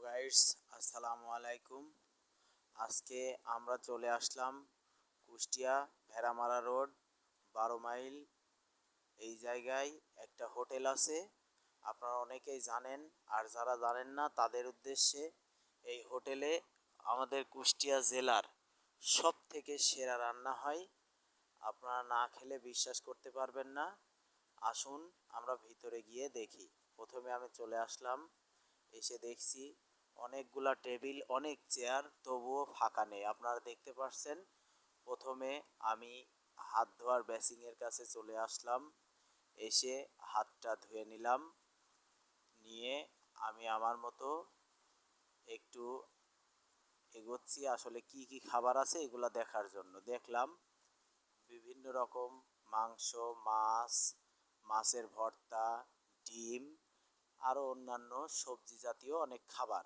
Guys, আসসালামু আলাইকুম। আজকে আমরা চলে আসলাম কুষ্টিয়া ভেড়ামারা রোড 12 মাইল। এই জায়গায় একটা হোটেল আছে, আপনারা অনেকেই জানেন, আর যারা জানেন না তাদের উদ্দেশ্যে এই হোটেলে আমাদের কুষ্টিয়া জেলার সব থেকে সেরা রান্না হয়। আপনারা না খেলে বিশ্বাস করতে পারবেন না। আসুন আমরা ভিতরে গিয়ে দেখি। প্রথমে আমি চলে আসলাম, এসে দেখছি অনেকগুলা টেবিল, অনেক চেয়ার, তবুও ফাঁকা নেই। আপনারা দেখতে পাচ্ছেন। প্রথমে আমি হাত ধোয়ার বেসিংয়ের কাছে চলে আসলাম, এসে হাতটা ধুয়ে নিলাম। নিয়ে আমি আমার মতো একটু এগোচ্ছি আসলে কি কি খাবার আছে এগুলা দেখার জন্য। দেখলাম বিভিন্ন রকম মাংস, মাছ, মাছের ভর্তা, ডিম, আরও অন্যান্য সবজি জাতীয় অনেক খাবার।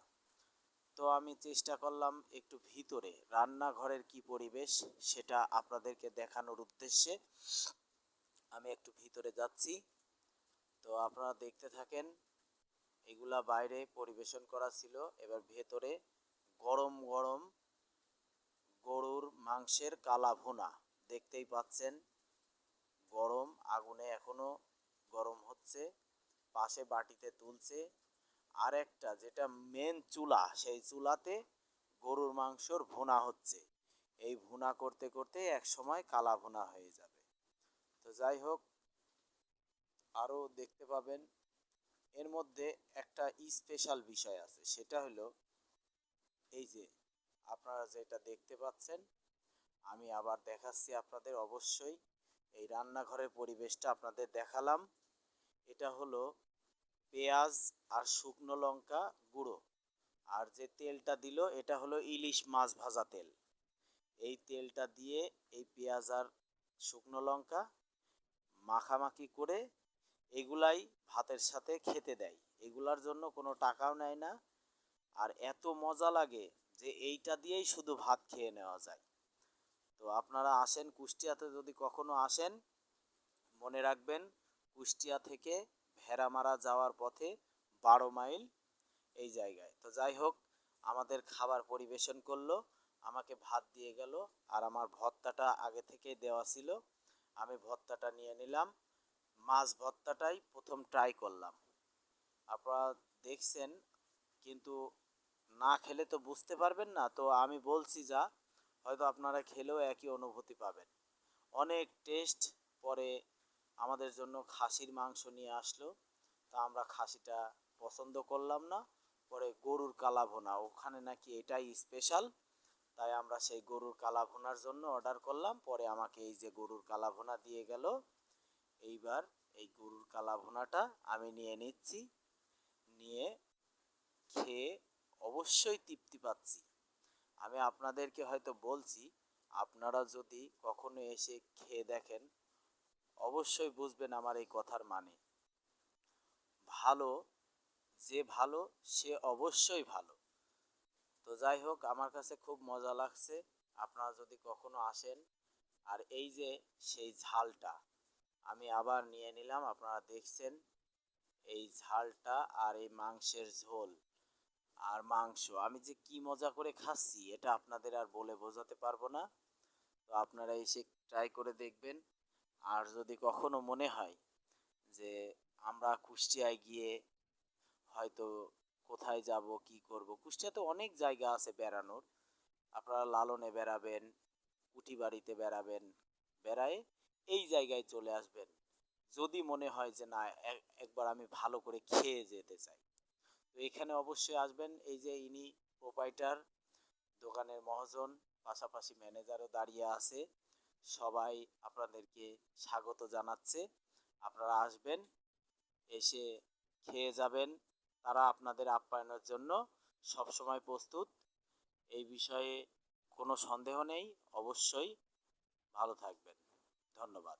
তো আমি চেষ্টা করলাম একটু ভিতরে রান্নাঘরের কি পরিবেশ সেটা আপনাদেরকে দেখানোর উদ্দেশ্যে আমি একটু ভিতরে যাচ্ছি। তো আপনারা দেখতে থাকেন। এগুলা বাইরে পরিবেশন করা ছিল, এবার ভেতরে গরম গরম গরুর মাংসের কালা ভুনা দেখতেই পাচ্ছেন। গরম আগুনে এখনো গরম হচ্ছে, পাশে বাটিতে তুলছে। আর একটা যেটা মেন চুলা, সেই চুলাতে গরুর মাংসর ভুনা হচ্ছে। এই ভুনা করতে করতে এক সময় কালা ভুনা হয়ে যাবে। তো যাই হোক, আরও দেখতে পাবেন। এর মধ্যে একটা স্পেশাল বিষয় আছে, সেটা হলো এই যে আপনারা যেটা দেখতে পাচ্ছেন, আমি আবার দেখাচ্ছি আপনাদের। অবশ্যই এই রান্নাঘরের পরিবেশটা আপনাদের দেখালাম। এটা হলো পেঁয়াজ আর শুকনো লঙ্কা গুঁড়ো, আর যে তেলটা দিল এটা হলো ইলিশ মাছ ভাজা তেল। এই তেলটা দিয়ে এই পেঁয়াজ আর শুকনো লঙ্কা মাখামাখি করে এগুলাই ভাতের সাথে খেতে দেয়। এগুলার জন্য কোনো টাকাও নেয় না, আর এত মজা লাগে যে এইটা দিয়েই শুধু ভাত খেয়ে নেওয়া যায়। তো আপনারা আসেন কুষ্টিয়াতে, যদি কখনো আসেন মনে রাখবেন কুষ্টিয়া থেকে ভেড়ামারা যাওয়ার পথে 12 মাইল এই জায়গায়। তো যাই হোক, আমাদের খাবার পরিবেশন করলো, আমাকে ভাত দিয়ে গেল, আর আমার ভর্তাটা আগে থেকেই দেওয়া ছিল। আমি ভর্তাটা নিয়ে নিলাম। মাছ ভর্তাটাই প্রথম ট্রাই করলাম। আপনারা দেখছেন, কিন্তু না খেলে তো বুঝতে পারবেন না। তো আমি বলছি যা, হয়তো আপনারা খেলেও একই অনুভূতি পাবেন। অনেক টেস্ট। পরে আমাদের জন্য খাসির মাংস নিয়ে আসলো, তা আমরা খাসিটা পছন্দ করলাম না। পরে গরুর কালা ভুনা, ওখানে নাকি এটাই স্পেশাল, তাই আমরা সেই গরুর কালা ভুনার জন্য অর্ডার করলাম। পরে আমাকে এই যে গরুর কালা ভুনা দিয়ে গেল। এইবার এই গরুর কালা ভুনাটা আমি নিয়ে নিচ্ছি, নিয়ে খেয়ে অবশ্যই তৃপ্তি পাচ্ছি। আমি আপনাদেরকে হয়তো বলছি, আপনারা যদি কখনো এসে খেয়ে দেখেন অবশ্যই বুঝবেন আমার এই কথার মানে। ভালো, যে ভালো সে অবশ্যই ভালো। তো যাই হোক, আমার কাছে খুব মজা লাগছে। আপনারা যদি কখনো আসেন। আর এই যে সেই ঝালটা আমি আবার নিয়ে নিলাম, আপনারা দেখছেন এই ঝালটা, আর এই মাংসের ঝোল আর মাংস আমি যে কি মজা করে খাচ্ছি এটা আপনাদের আর বলে বোঝাতে পারবো না। তো আপনারা এসে ট্রাই করে দেখবেন। আর যদি কখনো মনে হয় যে আমরা কুষ্টিয়ায় গিয়ে হয়তো কোথায় যাব, কি করব, কুষ্টিয়াতে অনেক জায়গা আছে বেড়ানোর। আপনারা লালনে বেড়াবেন, কুটি বাড়িতে বেড়াবেন, বেড়ায় এই জায়গায় চলে আসবেন যদি মনে হয় যে না একবার আমি ভালো করে খেয়ে যেতে চাই। তো এখানে অবশ্যই আসবেন। এই যে ইনি প্রোপাইটার, দোকানের মহাজন, পাশাপাশি ম্যানেজারও দাঁড়িয়ে আছে। সবাই আপনাদেরকে স্বাগত জানাচ্ছে। আপনারা আসবেন, এসে খেয়ে যাবেন। তারা আপনাদের আপ্যায়নের জন্য সবসময় প্রস্তুত। এই বিষয়ে কোনো সন্দেহ নেই। অবশ্যই ভালো থাকবেন। ধন্যবাদ।